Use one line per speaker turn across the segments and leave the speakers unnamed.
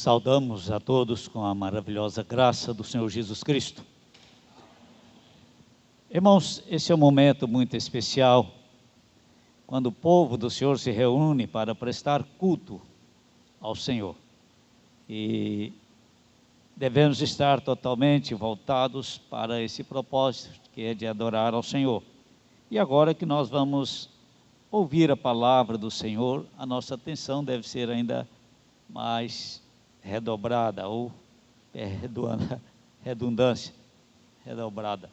Saudamos a todos com a maravilhosa graça do Senhor Jesus Cristo. Irmãos, esse é um momento muito especial, quando o povo do Senhor se reúne para prestar culto ao Senhor. E devemos estar totalmente voltados para esse propósito, que é de adorar ao Senhor. E agora que nós vamos ouvir a palavra do Senhor, a nossa atenção deve ser ainda mais redobrada, ou redundância, redobrada.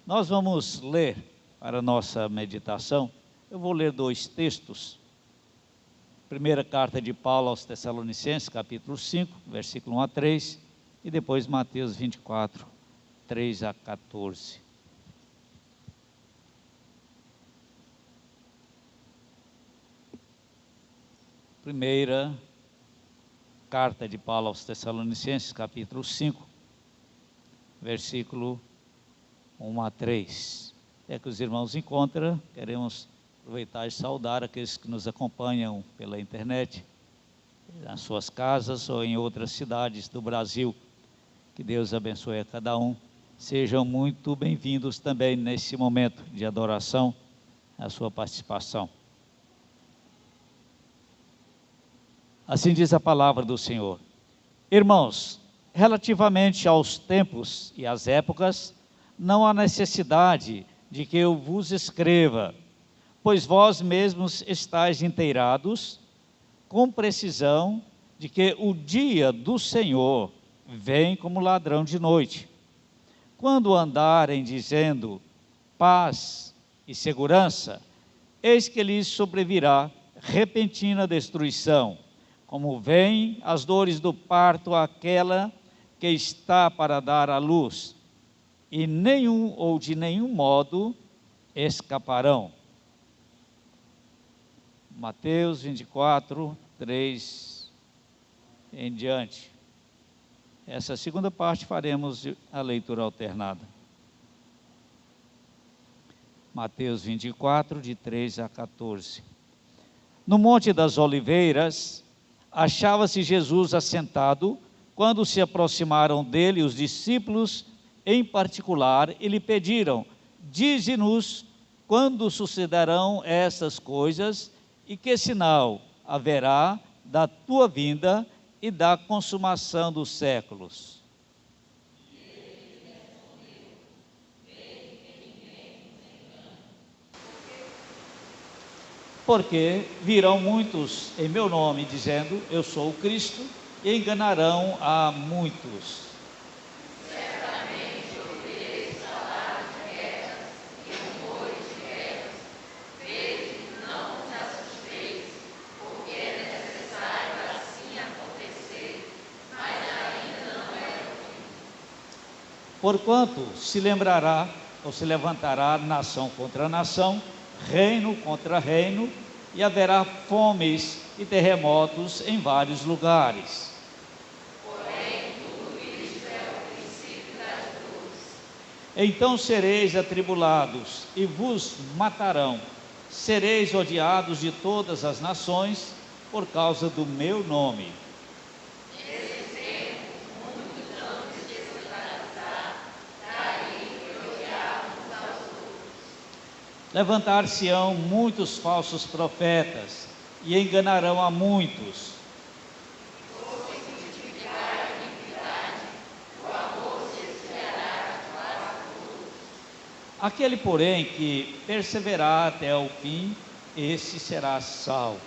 Nós vamos ler para a nossa meditação. Eu vou ler 2 textos. Primeira carta de Paulo aos Tessalonicenses, capítulo 5, versículo 1 a 3, e depois Mateus 24, 3 a 14. Primeira carta de Paulo aos Tessalonicenses, capítulo 5, versículo 1 a 3. É que os irmãos encontram, queremos aproveitar e saudar aqueles que nos acompanham pela internet, nas suas casas ou em outras cidades do Brasil. Que Deus abençoe a cada um. Sejam muito bem-vindos também nesse momento de adoração, a sua participação. Assim diz a palavra do Senhor. Irmãos, relativamente aos tempos e às épocas, não há necessidade de que eu vos escreva, pois vós mesmos estáis inteirados com precisão de que o dia do Senhor vem como ladrão de noite. Quando andarem dizendo paz e segurança, eis que lhes sobrevirá repentina destruição, como vêm as dores do parto àquela que está para dar à luz, e nenhum ou de nenhum modo escaparão. Mateus 24, 3 em diante. Essa segunda parte faremos a leitura alternada. Mateus 24, de 3 a 14. No Monte das Oliveiras, achava-se Jesus assentado, quando se aproximaram dele os discípulos em particular, e lhe pediram: dize-nos quando sucederão essas coisas, e que sinal haverá da tua vinda e da consumação dos séculos. Porque virão muitos em meu nome, dizendo, eu sou o Cristo, e enganarão a muitos.
Certamente ouvireis falar de guerras e rumores de guerras. Vede, não vos assusteis, porque é necessário assim acontecer, mas ainda não é o fim.
Porquanto se lembrará, ou se levantará nação contra nação, reino contra reino, e haverá fomes e terremotos em vários lugares.
Porém, tudo isto é o princípio das dores.
Então sereis atribulados e vos matarão, sereis odiados de todas as nações por causa do meu nome.
Nesse tempo, muitos hão de desmoralizar, trair e odiar uns aos outros.
Levantar-se-ão muitos falsos profetas e enganarão a muitos.
Por se multiplicar a iniquidade, o amor se esfriará quase todos.
Aquele, porém, que perseverar até o fim, esse será salvo.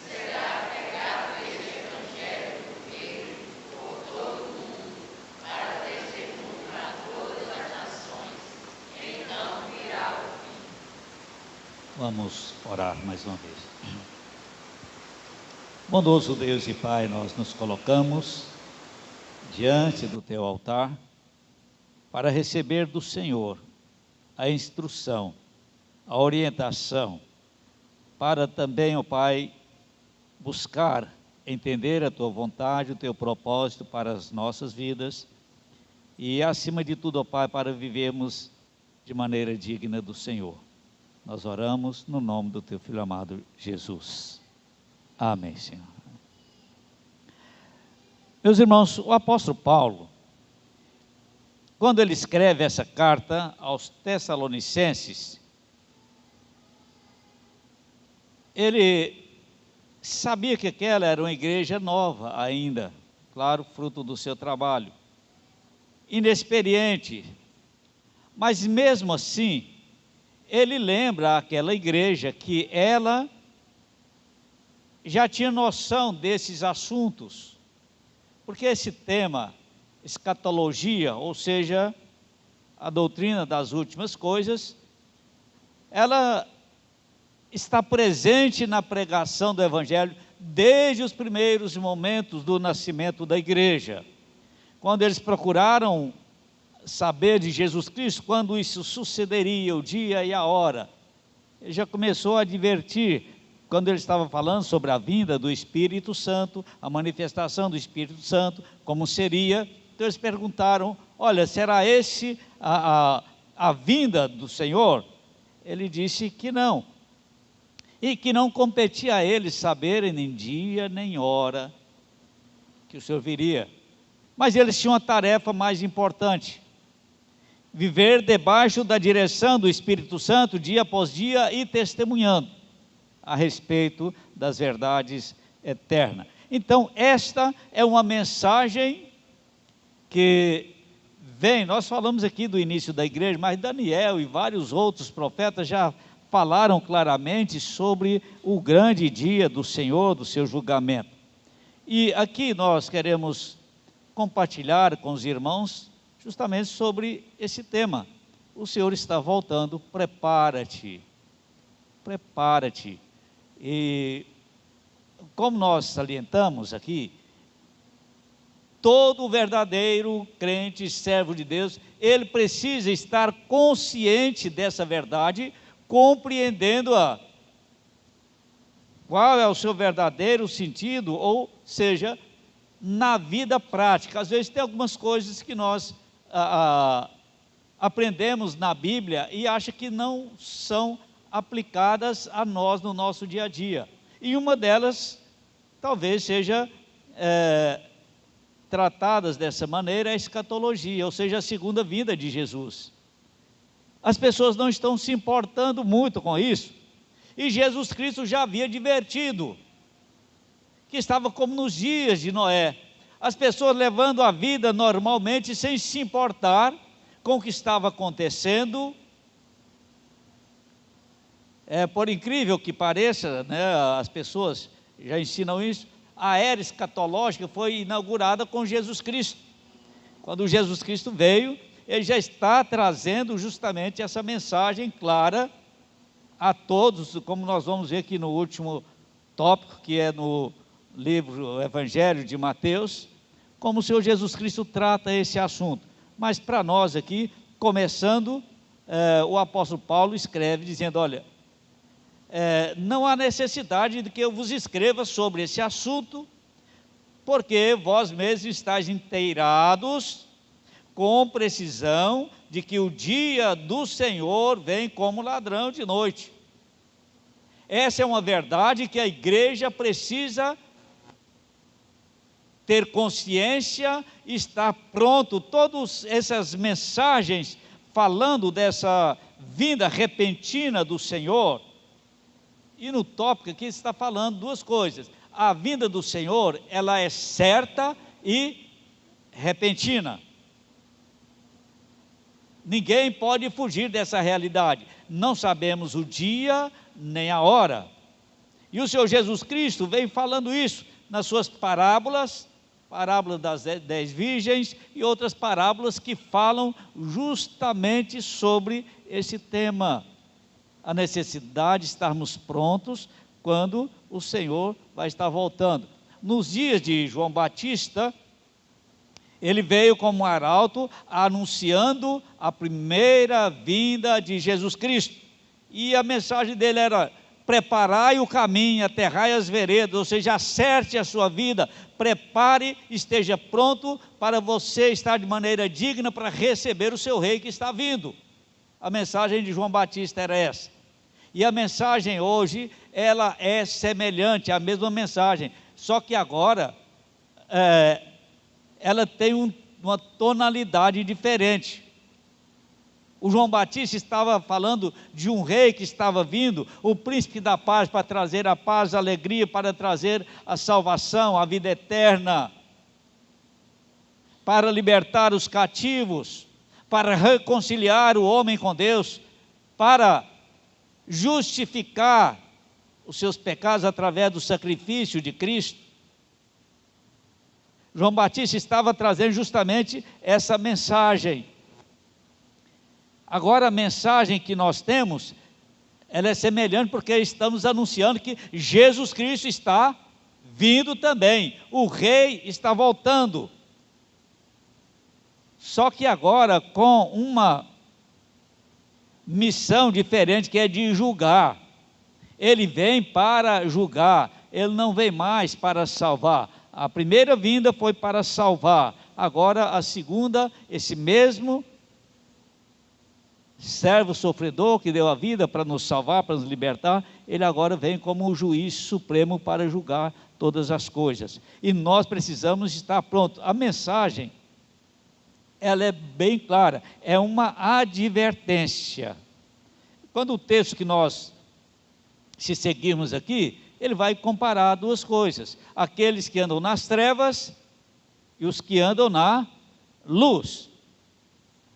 Será pregado este evangelho do Filho por todo o mundo, para testemunho a todas as nações. Então virá o fim.
Vamos orar mais uma vez. Bondoso Deus e Pai, nós nos colocamos diante do Teu altar para receber do Senhor a instrução, a orientação, para também, ó Pai, buscar entender a Tua vontade, o Teu propósito para as nossas vidas e, acima de tudo, ó Pai, para vivermos de maneira digna do Senhor. Nós oramos no nome do Teu Filho amado Jesus. Amém, Senhor. Meus irmãos, o apóstolo Paulo, quando ele escreve essa carta aos Tessalonicenses, ele sabia que aquela era uma igreja nova ainda, claro, fruto do seu trabalho, inexperiente, mas mesmo assim, ele lembra àquela igreja que ela já tinha noção desses assuntos, porque esse tema, escatologia, ou seja, a doutrina das últimas coisas, ela está presente na pregação do Evangelho desde os primeiros momentos do nascimento da igreja. Quando eles procuraram saber de Jesus Cristo, quando isso sucederia, o dia e a hora, ele já começou a advertir, quando ele estava falando sobre a vinda do Espírito Santo, a manifestação do Espírito Santo, como seria. Então eles perguntaram, olha, será esse a vinda do Senhor? Ele disse que não, e que não competia a eles saberem nem dia nem hora que o Senhor viria. Mas eles tinham uma tarefa mais importante: viver debaixo da direção do Espírito Santo, dia após dia, e testemunhando a respeito das verdades eternas. Então, esta é uma mensagem que vem, nós falamos aqui do início da igreja, mas Daniel e vários outros profetas já falaram claramente sobre o grande dia do Senhor, do seu julgamento. E aqui nós queremos compartilhar com os irmãos justamente sobre esse tema. O Senhor está voltando, prepara-te, prepara-te. E como nós salientamos aqui, todo verdadeiro crente, servo de Deus, ele precisa estar consciente dessa verdade, compreendendo-a. Qual é o seu verdadeiro sentido, ou seja, na vida prática. Às vezes tem algumas coisas que nós aprendemos na Bíblia e acha que não são aplicadas a nós no nosso dia a dia. E uma delas, talvez seja tratadas dessa maneira, a escatologia, ou seja, a segunda vinda de Jesus. As pessoas não estão se importando muito com isso, e Jesus Cristo já havia advertido que estava como nos dias de Noé, as pessoas levando a vida normalmente, sem se importar com o que estava acontecendo. Por incrível que pareça, né, as pessoas já ensinam isso, a era escatológica foi inaugurada com Jesus Cristo. Quando Jesus Cristo veio, ele já está trazendo justamente essa mensagem clara a todos, como nós vamos ver aqui no último tópico, que é no livro Evangelho de Mateus, como o Senhor Jesus Cristo trata esse assunto. Mas para nós aqui, começando, o apóstolo Paulo escreve dizendo, olha, não há necessidade de que eu vos escreva sobre esse assunto, porque vós mesmos estáis inteirados com precisão de que o dia do Senhor vem como ladrão de noite. Essa é uma verdade que a igreja precisa ter consciência, estar pronto. Todas essas mensagens falando dessa vinda repentina do Senhor, e no tópico aqui está falando duas coisas: a vinda do Senhor, ela é certa e repentina. Ninguém pode fugir dessa realidade. Não sabemos o dia nem a hora. E o Senhor Jesus Cristo vem falando isso nas suas parábolas, parábola das 10 virgens e outras parábolas que falam justamente sobre esse tema. A necessidade de estarmos prontos quando o Senhor vai estar voltando. Nos dias de João Batista, ele veio como um arauto anunciando a primeira vinda de Jesus Cristo. E a mensagem dele era: preparai o caminho, aterrai as veredas, ou seja, acerte a sua vida, prepare, esteja pronto para você estar de maneira digna para receber o seu rei que está vindo. A mensagem de João Batista era essa. E a mensagem hoje, ela é semelhante à mesma mensagem, só que agora ela tem uma tonalidade diferente. O João Batista estava falando de um rei que estava vindo, o príncipe da paz, para trazer a paz, a alegria, para trazer a salvação, a vida eterna, para libertar os cativos, para reconciliar o homem com Deus, para justificar os seus pecados através do sacrifício de Cristo. João Batista estava trazendo justamente essa mensagem. Agora a mensagem que nós temos, ela é semelhante porque estamos anunciando que Jesus Cristo está vindo também, o rei está voltando. Só que agora com uma missão diferente, que é de julgar. Ele vem para julgar, ele não vem mais para salvar. A primeira vinda foi para salvar, agora a segunda, esse mesmo servo sofredor que deu a vida para nos salvar, para nos libertar, ele agora vem como o juiz supremo para julgar todas as coisas. E nós precisamos estar prontos. A mensagem, ela é bem clara, é uma advertência. Quando o texto que nós, se seguirmos aqui, ele vai comparar duas coisas: aqueles que andam nas trevas e os que andam na luz.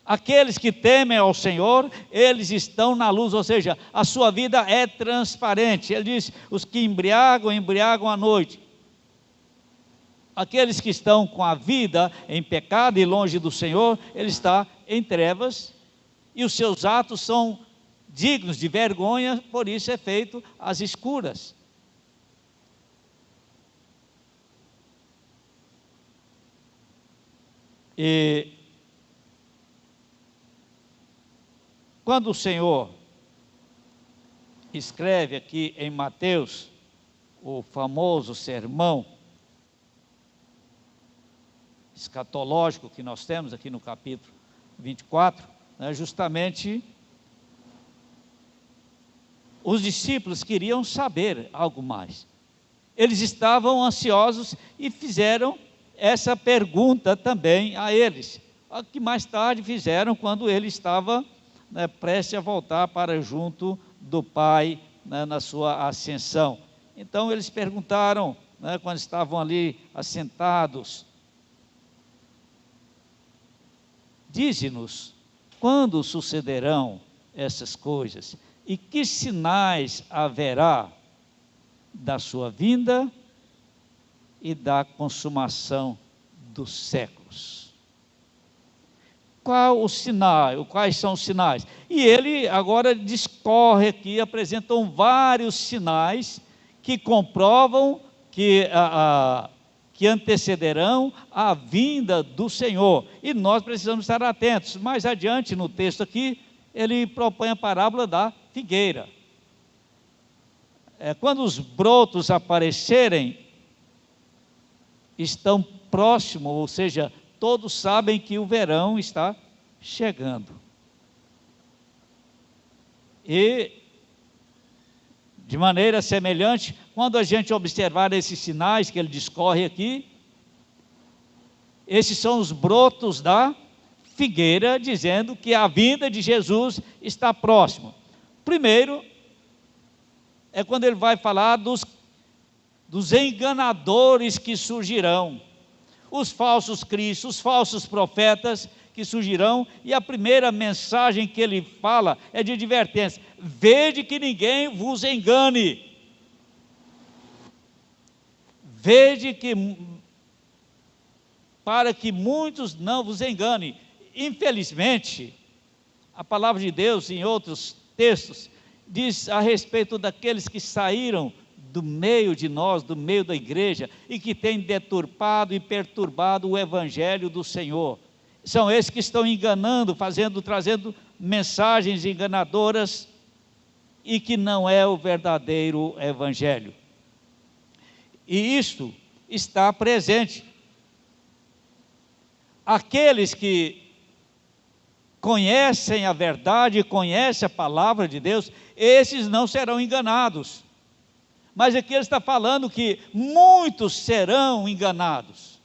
Aqueles que temem ao Senhor, eles estão na luz, ou seja, a sua vida é transparente. Ele diz: os que embriagam, embriagam à noite. Aqueles que estão com a vida em pecado e longe do Senhor, ele está em trevas, e os seus atos são dignos de vergonha, por isso é feito às escuras. E quando o Senhor escreve aqui em Mateus, o famoso sermão escatológico que nós temos aqui no capítulo 24, justamente os discípulos queriam saber algo mais. Eles estavam ansiosos e fizeram essa pergunta também a eles, a que mais tarde fizeram quando ele estava prestes a voltar para junto do Pai, na sua ascensão. Então eles perguntaram, quando estavam ali assentados: dize-nos, quando sucederão essas coisas? E que sinais haverá da sua vinda e da consumação dos séculos? Quais são os sinais? E ele agora discorre aqui, apresentam vários sinais que comprovam que antecederão a vinda do Senhor. E nós precisamos estar atentos. Mais adiante no texto aqui, ele propõe a parábola da figueira. Quando os brotos aparecerem, estão próximos, ou seja, todos sabem que o verão está chegando. E, de maneira semelhante, quando a gente observar esses sinais que ele discorre aqui, esses são os brotos da figueira, dizendo que a vinda de Jesus está próxima. Primeiro, é quando ele vai falar dos enganadores que surgirão, os falsos cristos, os falsos profetas que surgirão, e a primeira mensagem que ele fala é de advertência: vede que ninguém vos engane, vede que, para que muitos não vos enganem. Infelizmente, a palavra de Deus, em outros textos, diz a respeito daqueles que saíram do meio de nós, do meio da igreja, e que têm deturpado e perturbado o evangelho do Senhor. São esses que estão enganando, trazendo mensagens enganadoras, e que não é o verdadeiro evangelho. E isto está presente. Aqueles que conhecem a verdade, conhecem a palavra de Deus, esses não serão enganados. Mas aqui ele está falando que muitos serão enganados.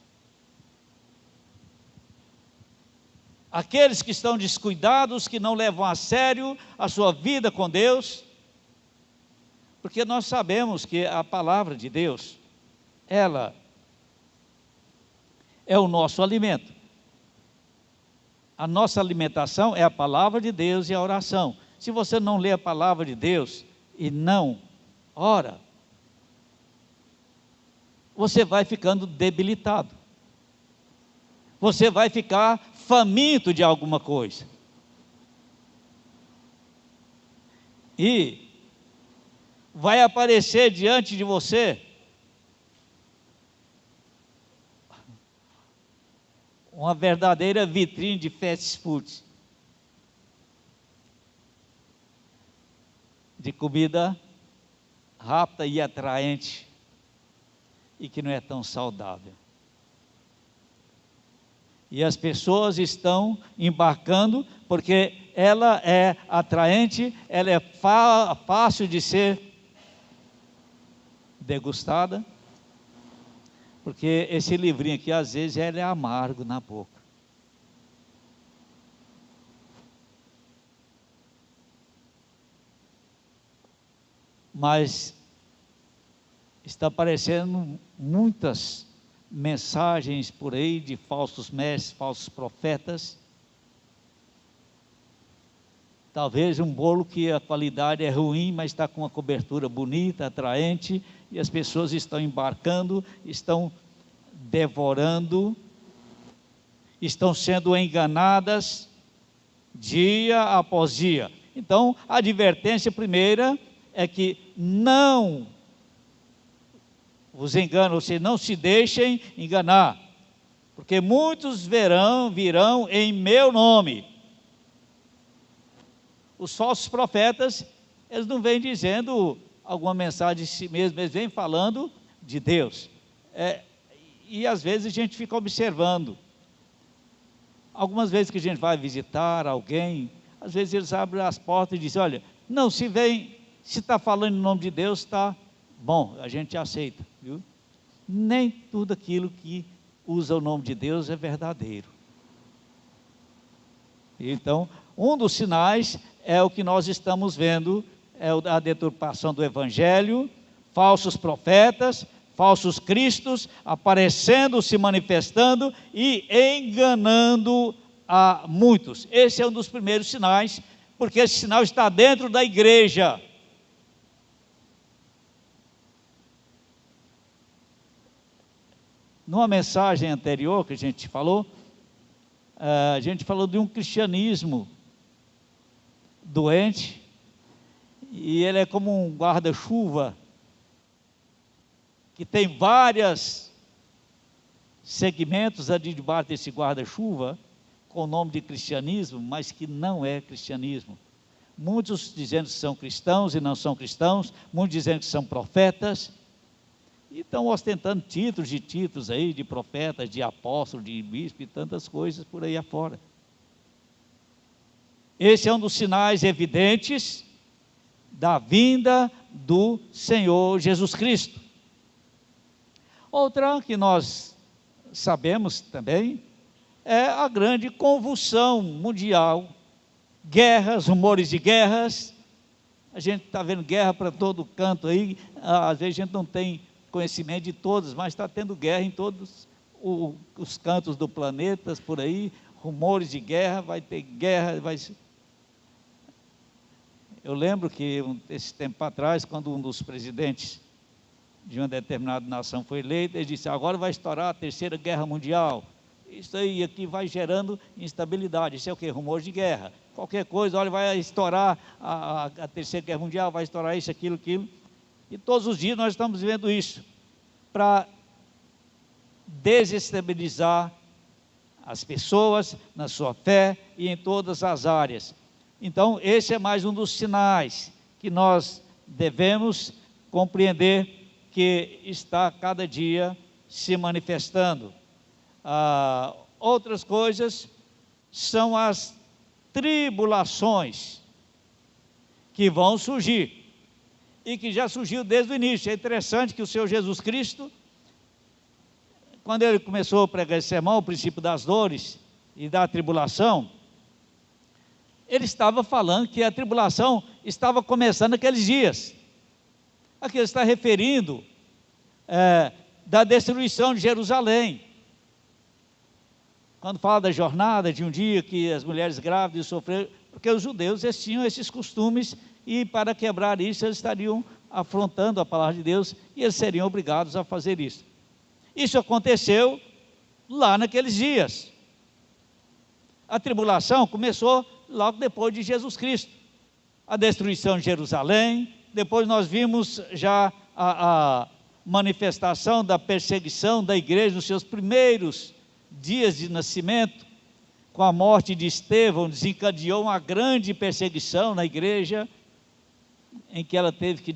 aqueles que estão descuidados, que não levam a sério a sua vida com Deus, porque nós sabemos que a palavra de Deus, ela é o nosso alimento. A nossa alimentação é a palavra de Deus e a oração. Se você não lê a palavra de Deus e não ora, você vai ficando debilitado. Você vai ficar faminto de alguma coisa. E vai aparecer diante de você uma verdadeira vitrine de fast food, de comida rápida e atraente, e que não é tão saudável. E as pessoas estão embarcando, porque ela é atraente, ela é fácil de ser degustada, porque esse livrinho aqui, às vezes, ele é amargo na boca. Mas está aparecendo muitas mensagens por aí de falsos mestres, falsos profetas. Talvez um bolo que a qualidade é ruim, mas está com uma cobertura bonita, atraente, e as pessoas estão embarcando, estão devorando, estão sendo enganadas dia após dia. Então, a advertência primeira é que não vos enganam, ou seja, não se deixem enganar, porque muitos virão em meu nome. Os falsos profetas, eles não vêm dizendo alguma mensagem de si mesmos, eles vêm falando de Deus. E às vezes a gente fica observando. Algumas vezes que a gente vai visitar alguém, às vezes eles abrem as portas e dizem, olha, não, se está falando em nome de Deus, está bom, a gente aceita, viu? Nem tudo aquilo que usa o nome de Deus é verdadeiro. Então, um dos sinais é o que nós estamos vendo, é a deturpação do Evangelho, falsos profetas, falsos cristos, aparecendo, se manifestando e enganando a muitos. Esse é um dos primeiros sinais, porque esse sinal está dentro da igreja. Numa mensagem anterior que a gente falou de um cristianismo doente, e ele é como um guarda-chuva, que tem vários segmentos ali debaixo desse guarda-chuva, com o nome de cristianismo, mas que não é cristianismo. Muitos dizendo que são cristãos e não são cristãos, muitos dizendo que são profetas, e estão ostentando títulos aí, de profetas, de apóstolos, de bispo e tantas coisas por aí afora. Esse é um dos sinais evidentes da vinda do Senhor Jesus Cristo. Outra que nós sabemos também é a grande convulsão mundial, guerras, rumores de guerras. A gente está vendo guerra para todo canto aí, às vezes a gente não tem conhecimento de todas, mas está tendo guerra em todos os cantos do planeta, por aí, rumores de guerra, vai ter guerra, Eu lembro que, esse tempo atrás, quando um dos presidentes de uma determinada nação foi eleito, ele disse, agora vai estourar a terceira guerra mundial. Isso aí aqui vai gerando instabilidade. Isso é o quê? Rumor de guerra. Qualquer coisa, olha, vai estourar a terceira guerra mundial, vai estourar isso, aquilo. E todos os dias nós estamos vendo isso, para desestabilizar as pessoas na sua fé e em todas as áreas. Então, esse é mais um dos sinais que nós devemos compreender, que está cada dia se manifestando. Outras coisas são as tribulações que vão surgir, e que já surgiu desde o início. É interessante que o Senhor Jesus Cristo, quando ele começou a pregar esse sermão, o princípio das dores, e da tribulação, ele estava falando que a tribulação estava começando naqueles dias. Aqui ele está referindo da destruição de Jerusalém. Quando fala da jornada de um dia que as mulheres grávidas sofreram, porque os judeus eles tinham esses costumes, e para quebrar isso eles estariam afrontando a palavra de Deus, e eles seriam obrigados a fazer isso. Isso aconteceu lá naqueles dias. A tribulação começou logo depois de Jesus Cristo. A destruição de Jerusalém, depois nós vimos já a manifestação da perseguição da igreja nos seus primeiros dias de nascimento, com a morte de Estevão, desencadeou uma grande perseguição na igreja, em que ela teve que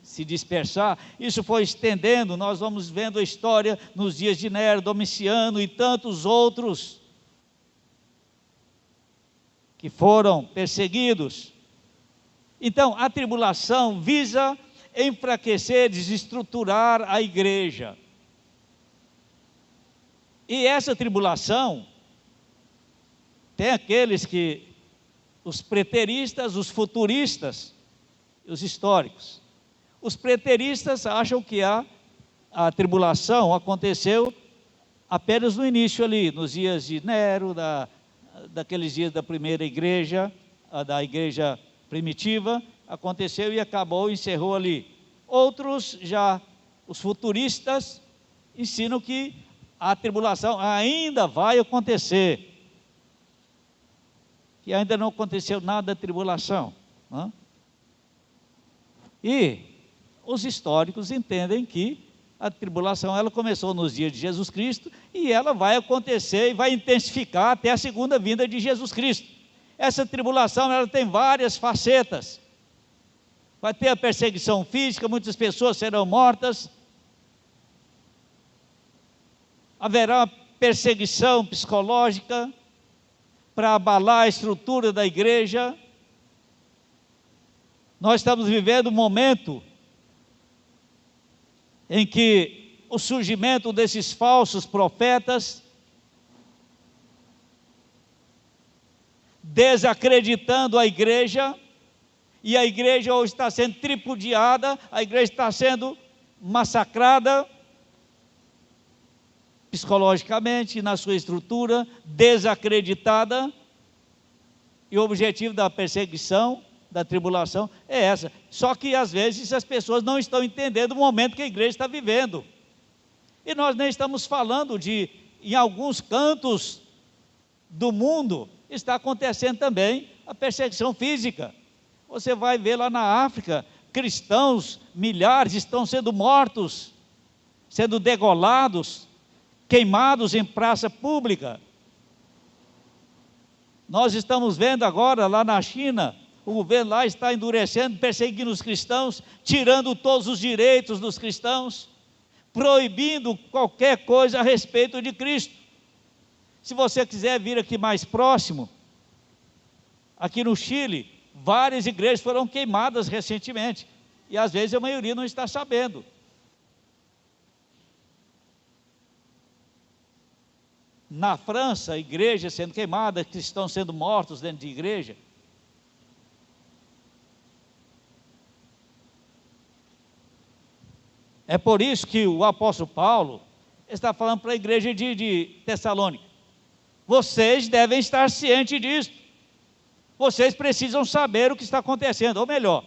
se dispersar. Isso foi estendendo, nós vamos vendo a história nos dias de Nero, Domiciano e tantos outros que foram perseguidos. Então, a tribulação visa enfraquecer, desestruturar a igreja. E essa tribulação, tem aqueles que, os preteristas, os futuristas, os históricos. Os preteristas acham que a tribulação aconteceu apenas no início ali, nos dias de Nero, daqueles dias da primeira igreja, da igreja primitiva, aconteceu e acabou, encerrou ali. Outros já, os futuristas, ensinam que a tribulação ainda vai acontecer, que ainda não aconteceu nada da tribulação, não? E os históricos entendem que a tribulação ela começou nos dias de Jesus Cristo e ela vai acontecer e vai intensificar até a segunda vinda de Jesus Cristo. Essa tribulação ela tem várias facetas. Vai ter a perseguição física, muitas pessoas serão mortas. Haverá perseguição psicológica para abalar a estrutura da igreja. Nós estamos vivendo um momento em que o surgimento desses falsos profetas, desacreditando a igreja, e a igreja hoje está sendo tripudiada, a igreja está sendo massacrada, psicologicamente, na sua estrutura, desacreditada, e o objetivo da perseguição, da tribulação é essa. Só que às vezes as pessoas não estão entendendo o momento que a igreja está vivendo. E nós nem estamos falando de, em alguns cantos do mundo, está acontecendo também a perseguição física. Você vai ver lá na África, cristãos, milhares estão sendo mortos, sendo degolados, queimados em praça pública. Nós estamos vendo agora lá na China, o governo lá está endurecendo, perseguindo os cristãos, tirando todos os direitos dos cristãos, proibindo qualquer coisa a respeito de Cristo. Se você quiser vir aqui mais próximo, aqui no Chile, várias igrejas foram queimadas recentemente, e às vezes a maioria não está sabendo. Na França, igrejas sendo queimadas, cristãos sendo mortos dentro de igreja. É por isso que o apóstolo Paulo está falando para a igreja de Tessalônica: vocês devem estar cientes disso, vocês precisam saber o que está acontecendo, ou melhor,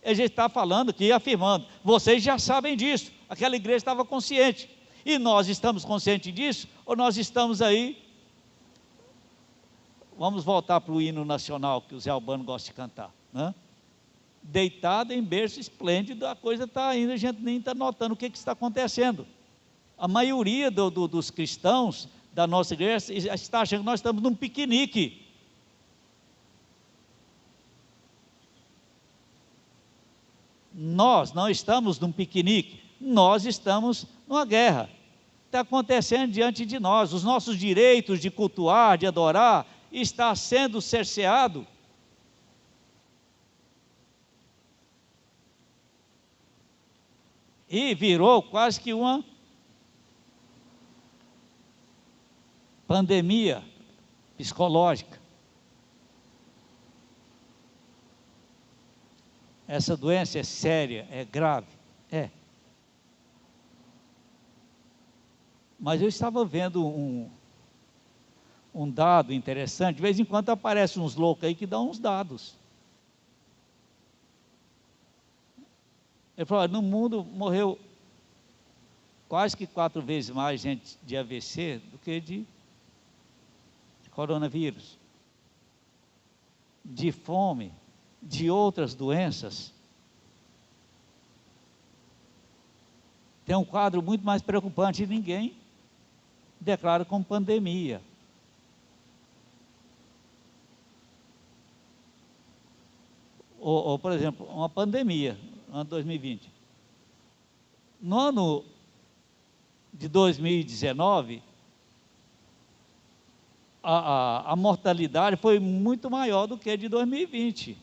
ele está falando aqui, afirmando, vocês já sabem disso, aquela igreja estava consciente, e nós estamos conscientes disso, ou nós estamos aí, vamos voltar para o hino nacional que o Zé Albano gosta de cantar, né? Deitado em berço esplêndido, a coisa está ainda, a gente nem está notando o que está acontecendo. A maioria dos cristãos da nossa igreja está achando que nós estamos num piquenique. Nós não estamos num piquenique, nós estamos numa guerra. Está acontecendo diante de nós, os nossos direitos de cultuar, de adorar, está sendo cerceado. E virou quase que uma pandemia psicológica. Essa doença é séria, é grave? É. Mas eu estava vendo um dado interessante. De vez em quando aparecem uns loucos aí que dão uns dados. Ele falou: no mundo morreu quase que 4 vezes mais gente de AVC do que de coronavírus, de fome, de outras doenças. Tem um quadro muito mais preocupante e ninguém declara como pandemia. Ou, por exemplo, uma pandemia, no ano 2020. No ano de 2019, a mortalidade foi muito maior do que a de 2020.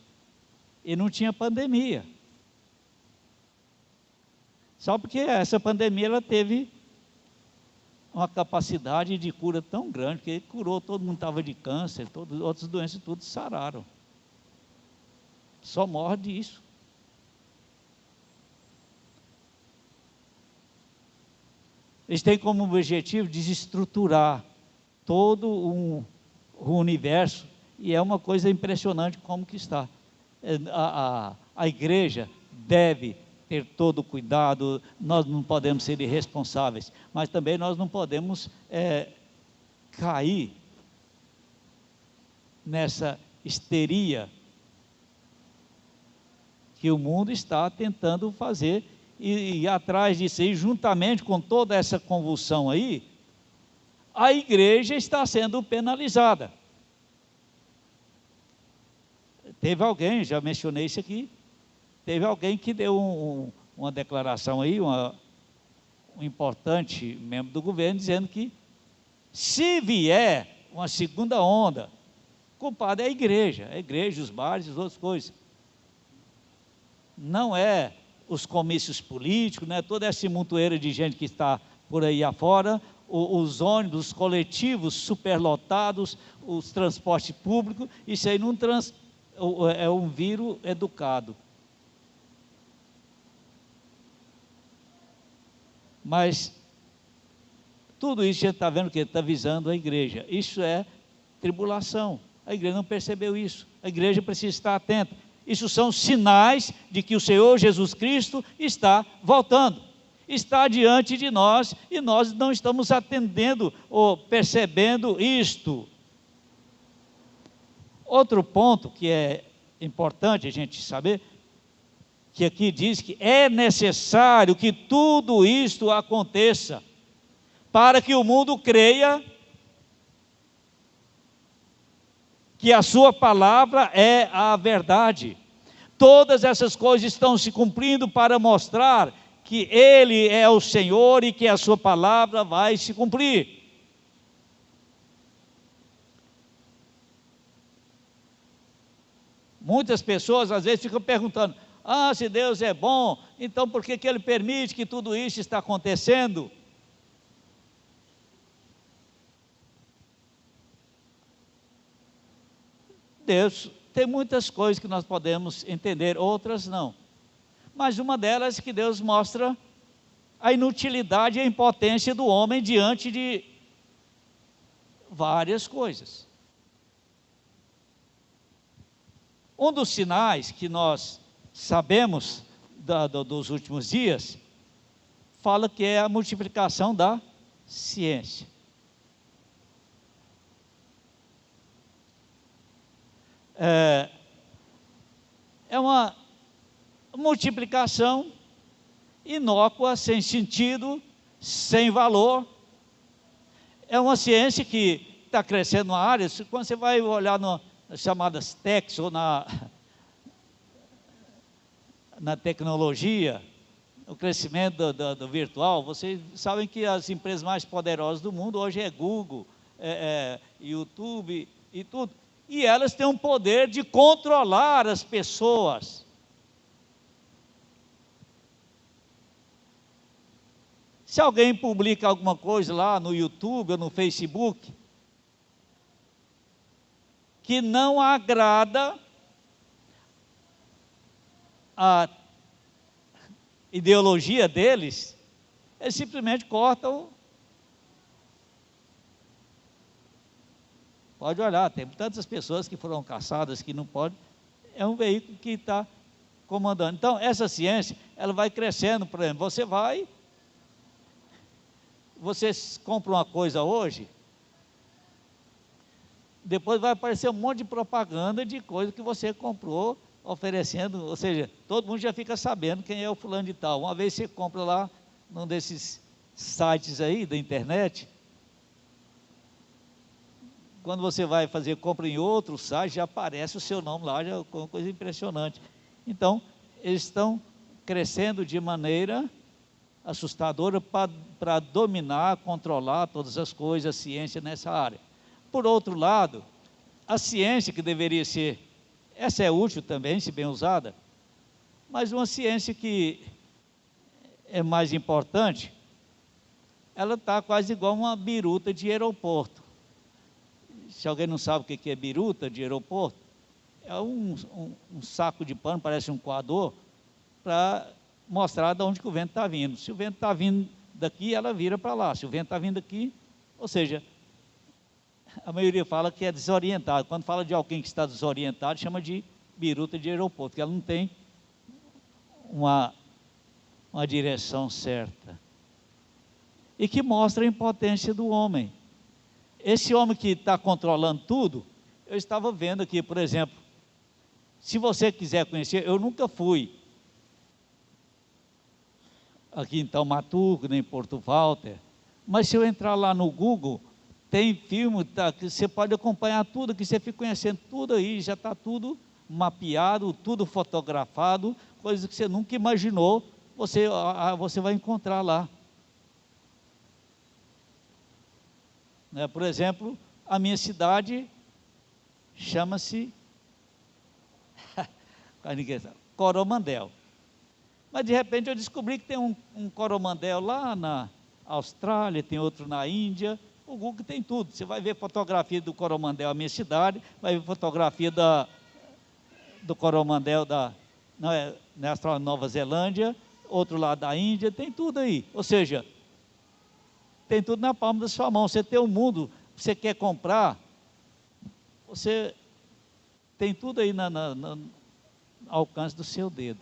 E não tinha pandemia. Só porque essa pandemia ela teve uma capacidade de cura tão grande, que curou, todo mundo estava de câncer, todas outras doenças, tudo sararam. Só morre disso. Eles têm como objetivo desestruturar todo o universo, e é uma coisa impressionante como que está. A igreja deve ter todo o cuidado, nós não podemos ser irresponsáveis, mas também nós não podemos cair nessa histeria que o mundo está tentando fazer, e atrás disso aí, juntamente com toda essa convulsão aí, a igreja está sendo penalizada. Teve alguém, já mencionei isso aqui, teve alguém que deu uma declaração aí, um importante membro do governo, dizendo que se vier uma segunda onda, culpado é a igreja, os bares e as outras coisas. Não é os comícios políticos, não é toda essa montoeira de gente que está por aí afora, os ônibus, os coletivos superlotados, os transportes públicos, isso aí não é um vírus educado. Mas tudo isso a gente está vendo que está visando a igreja. Isso é tribulação. A igreja não percebeu isso. A igreja precisa estar atenta. Isso são sinais de que o Senhor Jesus Cristo está voltando. Está diante de nós e nós não estamos atendendo ou percebendo isto. Outro ponto que é importante a gente saber, que aqui diz que é necessário que tudo isto aconteça, para que o mundo creia que a sua palavra é a verdade. Todas essas coisas estão se cumprindo para mostrar que Ele é o Senhor e que a sua palavra vai se cumprir. Muitas pessoas às vezes ficam perguntando: se Deus é bom, então por que Ele permite que tudo isso está acontecendo? Deus tem muitas coisas que nós podemos entender, outras não. Mas uma delas é que Deus mostra a inutilidade e a impotência do homem diante de várias coisas. Um dos sinais que nós sabemos dos últimos dias, fala que é a multiplicação da ciência. É uma multiplicação inócua, sem sentido, sem valor. É uma ciência que está crescendo na área. Quando você vai olhar nas chamadas techs ou na tecnologia, o crescimento do virtual, vocês sabem que as empresas mais poderosas do mundo hoje é Google, YouTube e tudo. E elas têm um poder de controlar as pessoas. Se alguém publica alguma coisa lá no YouTube ou no Facebook, que não agrada a ideologia deles, eles simplesmente cortam. Pode olhar, tem tantas pessoas que foram caçadas que não podem, é um veículo que está comandando. Então, essa ciência, ela vai crescendo. Por exemplo, você compra uma coisa hoje, depois vai aparecer um monte de propaganda de coisa que você comprou, oferecendo, ou seja, todo mundo já fica sabendo quem é o fulano de tal. Uma vez você compra lá, num desses sites aí da internet, quando você vai fazer compra em outro site, já aparece o seu nome lá, já é uma coisa impressionante. Então, eles estão crescendo de maneira assustadora para dominar, controlar todas as coisas, a ciência nessa área. Por outro lado, a ciência que deveria ser, essa é útil também, se bem usada, mas uma ciência que é mais importante, ela está quase igual uma biruta de aeroporto. Se alguém não sabe o que é biruta de aeroporto, é um saco de pano, parece um coador, para mostrar de onde que o vento está vindo. Se o vento está vindo daqui, ela vira para lá. Se o vento está vindo daqui, ou seja, a maioria fala que é desorientado. Quando fala de alguém que está desorientado, chama de biruta de aeroporto, porque ela não tem uma direção certa. E que mostra a impotência do homem. Esse homem que está controlando tudo, eu estava vendo aqui, por exemplo, se você quiser conhecer, eu nunca fui aqui em Taumaturgo, nem em Porto Walter, mas se eu entrar lá no Google, tem filme que você pode acompanhar tudo, que você fica conhecendo tudo aí, já está tudo mapeado, tudo fotografado, coisas que você nunca imaginou, você vai encontrar lá. Por exemplo, a minha cidade chama-se Coromandel. Mas de repente eu descobri que tem um Coromandel lá na Austrália, tem outro na Índia. O Google tem tudo. Você vai ver fotografia do Coromandel, a minha cidade, vai ver fotografia do Coromandel na Nova Zelândia, outro lá da Índia, tem tudo aí. Ou seja, tem tudo na palma da sua mão. Você tem um mundo, você quer comprar, você tem tudo aí no alcance do seu dedo.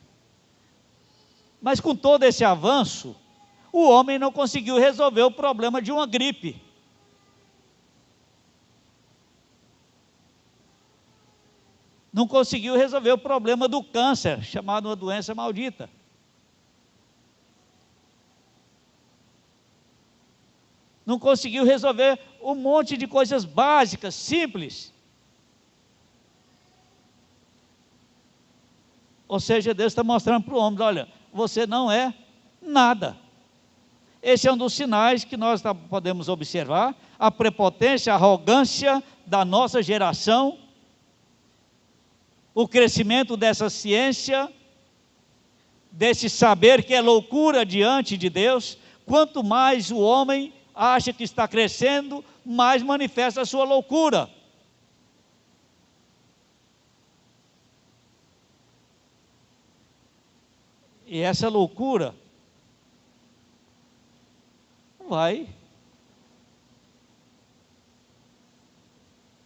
Mas com todo esse avanço, o homem não conseguiu resolver o problema de uma gripe. Não conseguiu resolver o problema do câncer, chamado uma doença maldita. Não conseguiu resolver um monte de coisas básicas, simples. Ou seja, Deus está mostrando para o homem, olha, você não é nada. Esse é um dos sinais que nós podemos observar, a prepotência, a arrogância da nossa geração, o crescimento dessa ciência, desse saber que é loucura diante de Deus. Quanto mais o homem acha que está crescendo, mais manifesta a sua loucura. E essa loucura vai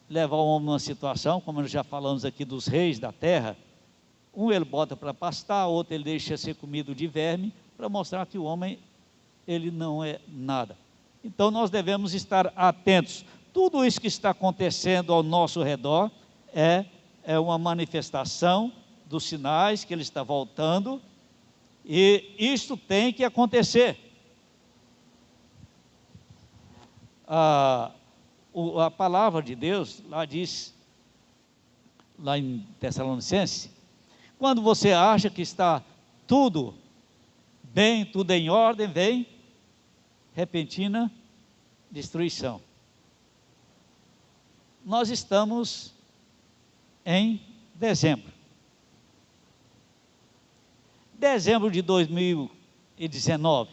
levar o homem a uma situação, como nós já falamos aqui dos reis da terra, um ele bota para pastar, outro ele deixa ser comido de verme, para mostrar que o homem, ele não é nada. Então nós devemos estar atentos. Tudo isso que está acontecendo ao nosso redor é uma manifestação dos sinais que ele está voltando, e isto tem que acontecer. A palavra de Deus lá diz, lá em Tessalonicenses, quando você acha que está tudo bem, tudo em ordem, vem repentina destruição. Nós estamos em dezembro. Dezembro de 2019.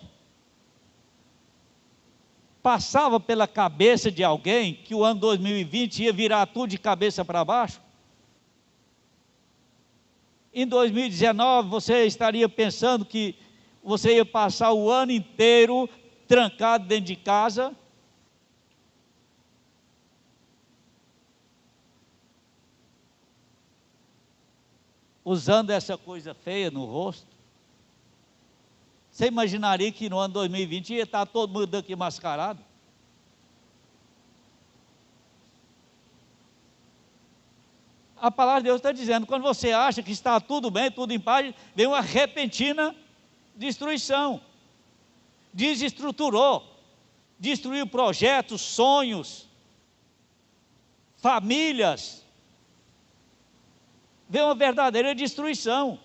passava pela cabeça de alguém que o ano 2020 ia virar tudo de cabeça para baixo? Em 2019 você estaria pensando que você ia passar o ano inteiro trancado dentro de casa? Usando essa coisa feia no rosto? Você imaginaria que no ano 2020 ia estar todo mundo aqui mascarado? A palavra de Deus está dizendo, quando você acha que está tudo bem, tudo em paz, vem uma repentina destruição. Desestruturou, destruiu projetos, sonhos, famílias. Vem uma verdadeira destruição.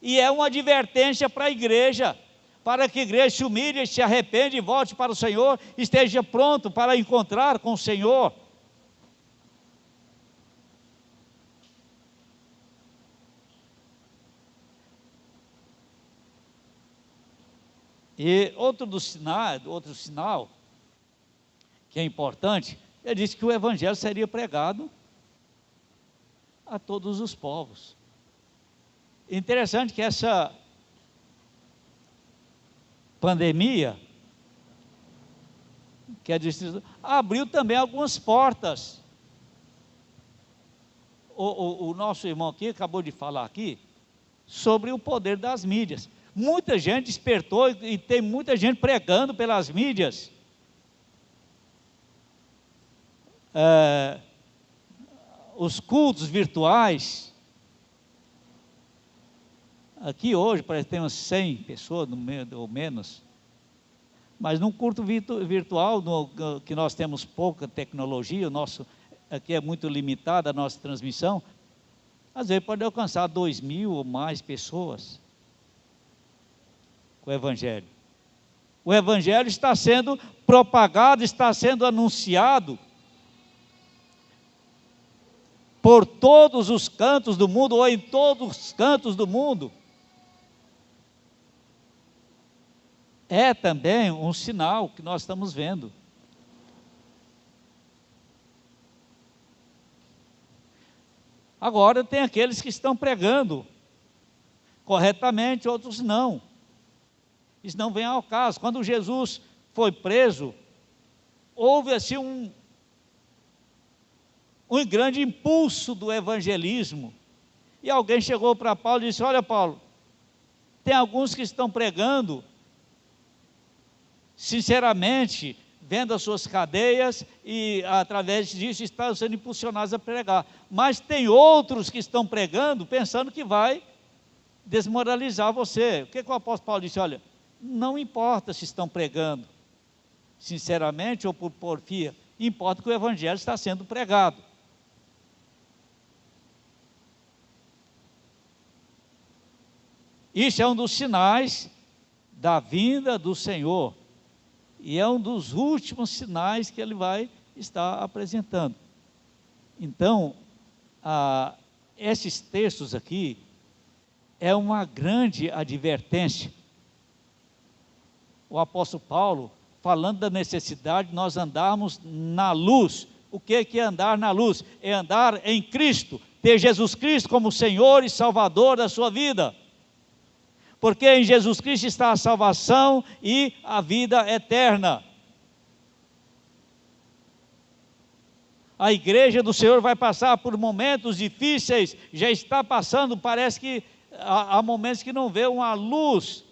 E é uma advertência para a igreja, para que a igreja se humilhe, se arrepende e volte para o Senhor, esteja pronto para encontrar com o Senhor. E outro sinal que é importante, ele disse que o evangelho seria pregado a todos os povos. Interessante que essa pandemia, que é abriu também algumas portas. O nosso irmão aqui acabou de falar aqui sobre o poder das mídias. Muita gente despertou e tem muita gente pregando pelas mídias. Os cultos virtuais. Aqui hoje parece que tem umas 100 pessoas ou menos. Mas num culto virtual, que nós temos pouca tecnologia, o nosso aqui é muito limitada a nossa transmissão, às vezes pode alcançar 2.000 ou mais pessoas com o Evangelho. O Evangelho está sendo propagado, está sendo anunciado por todos os cantos do mundo, ou em todos os cantos do mundo. É também um sinal que nós estamos vendo. Agora tem aqueles que estão pregando corretamente, outros não. Isso não vem ao caso. Quando Jesus foi preso, houve assim um grande impulso do evangelismo. E alguém chegou para Paulo e disse: olha, Paulo, tem alguns que estão pregando sinceramente, vendo as suas cadeias e através disso estão sendo impulsionados a pregar. Mas tem outros que estão pregando pensando que vai desmoralizar você. O que o apóstolo Paulo disse? Olha, não importa se estão pregando sinceramente ou por porfia, importa que o evangelho está sendo pregado. Isso é um dos sinais da vinda do Senhor. E é um dos últimos sinais que ele vai estar apresentando. Então, esses textos aqui é uma grande advertência. O apóstolo Paulo, falando da necessidade de nós andarmos na luz. O que é andar na luz? É andar em Cristo, ter Jesus Cristo como Senhor e Salvador da sua vida. Porque em Jesus Cristo está a salvação e a vida eterna. A igreja do Senhor vai passar por momentos difíceis, já está passando, parece que há momentos que não vê uma luz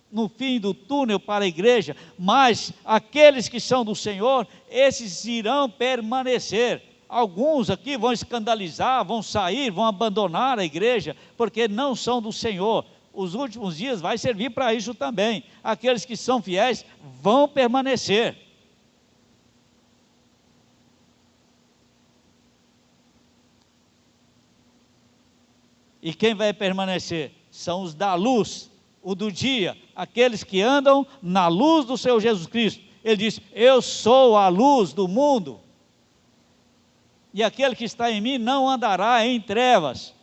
no fim do túnel para a igreja, mas aqueles que são do Senhor, esses irão permanecer. Alguns aqui vão escandalizar, vão sair, vão abandonar a igreja, porque não são do Senhor. Os últimos dias vai servir para isso também. Aqueles que são fiéis vão permanecer. E quem vai permanecer? São os da luz, o do dia, aqueles que andam na luz do Senhor Jesus Cristo. Ele diz: eu sou a luz do mundo. E aquele que está em mim não andará em trevas.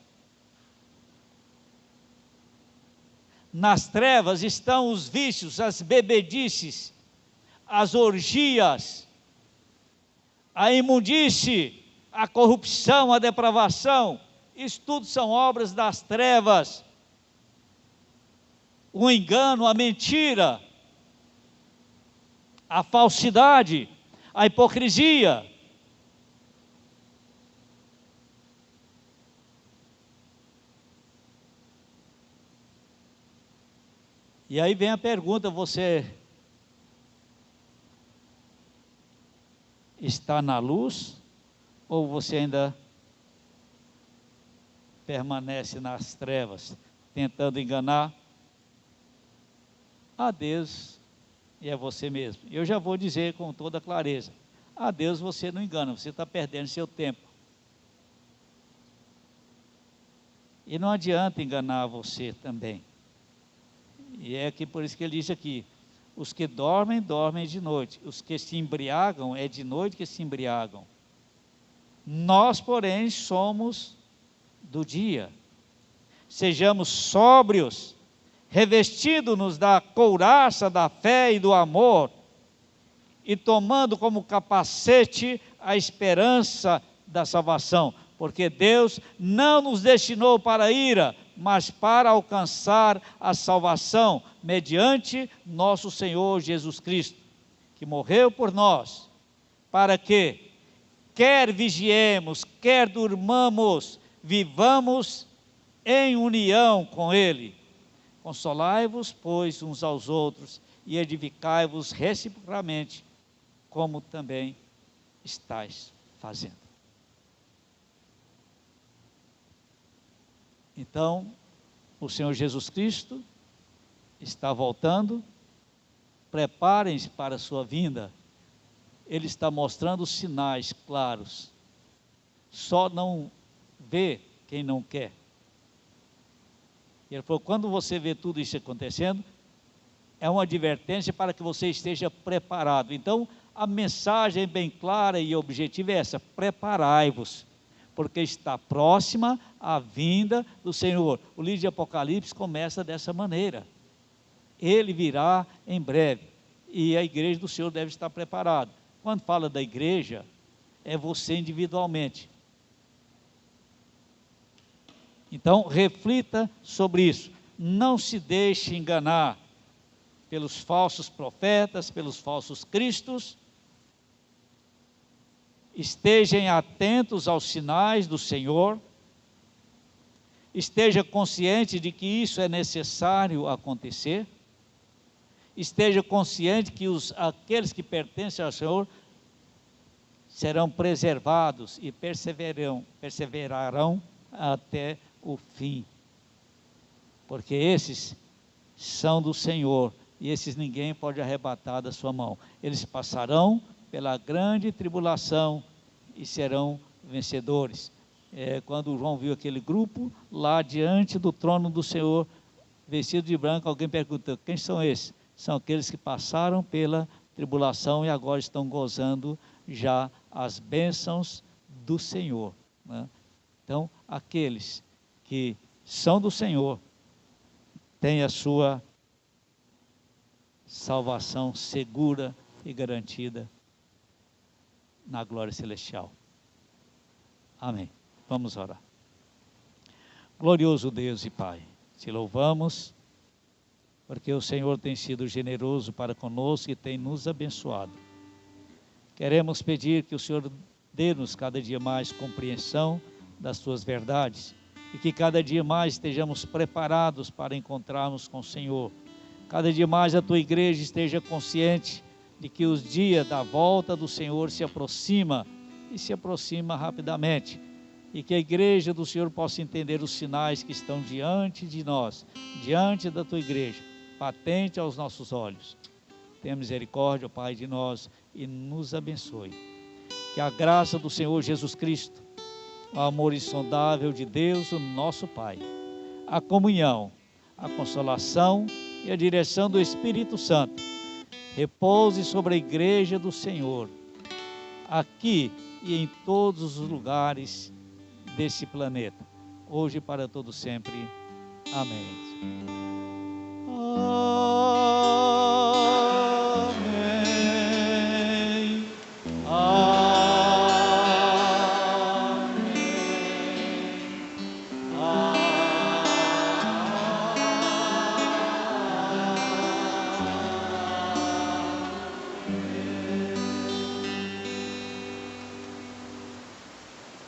Nas trevas estão os vícios, as bebedices, as orgias, a imundície, a corrupção, a depravação. Isso tudo são obras das trevas. O engano, a mentira, a falsidade, a hipocrisia. E aí vem a pergunta: você está na luz ou você ainda permanece nas trevas, tentando enganar a Deus e a você mesmo? Eu já vou dizer com toda clareza: a Deus você não engana, você está perdendo seu tempo. E não adianta enganar você também. E é que por isso que ele diz aqui: os que dormem, dormem de noite. Os que se embriagam, é de noite que se embriagam. Nós, porém, somos do dia. Sejamos sóbrios, revestindo-nos da couraça da fé e do amor, e tomando como capacete a esperança da salvação. Porque Deus não nos destinou para a ira, mas para alcançar a salvação, mediante nosso Senhor Jesus Cristo, que morreu por nós, para que, quer vigiemos, quer durmamos, vivamos em união com Ele. Consolai-vos, pois, uns aos outros, e edificai-vos reciprocamente, como também estáis fazendo. Então, o Senhor Jesus Cristo está voltando. Preparem-se para a sua vinda. Ele está mostrando sinais claros. Só não vê quem não quer. Ele falou: quando você vê tudo isso acontecendo, é uma advertência para que você esteja preparado. Então, a mensagem bem clara e objetiva é essa: preparai-vos, porque está próxima a vinda do Senhor. O livro de Apocalipse começa dessa maneira: Ele virá em breve, e a igreja do Senhor deve estar preparada. Quando fala da igreja, é você individualmente. Então, reflita sobre isso. Não se deixe enganar pelos falsos profetas, pelos falsos cristos. Estejam atentos aos sinais do Senhor. Esteja consciente de que isso é necessário acontecer. Esteja consciente que aqueles que pertencem ao Senhor serão preservados e perseverarão até o fim. Porque esses são do Senhor, e esses ninguém pode arrebatar da sua mão. Eles passarão pela grande tribulação e serão vencedores. Quando João viu aquele grupo lá diante do trono do Senhor, vestido de branco, alguém perguntou: quem são esses? São aqueles que passaram pela tribulação e agora estão gozando já as bênçãos do Senhor, né? Então, aqueles que são do Senhor têm a sua salvação segura e garantida na glória celestial. Amém. Vamos orar. Glorioso Deus e Pai, te louvamos, porque o Senhor tem sido generoso para conosco e tem nos abençoado. Queremos pedir que o Senhor dê-nos cada dia mais compreensão das tuas verdades, e que cada dia mais estejamos preparados para encontrarmos com o Senhor. Cada dia mais a tua igreja esteja consciente de que os dias da volta do Senhor se aproxima, e se aproxima rapidamente, e que a igreja do Senhor possa entender os sinais que estão diante de nós, diante da tua igreja, patente aos nossos olhos. Tenha misericórdia, Pai, de nós e nos abençoe. Que a graça do Senhor Jesus Cristo, o amor insondável de Deus, o nosso Pai, a comunhão, a consolação e a direção do Espírito Santo repouse sobre a igreja do Senhor, aqui e em todos os lugares desse planeta, hoje e para todo sempre. Amém. Oh,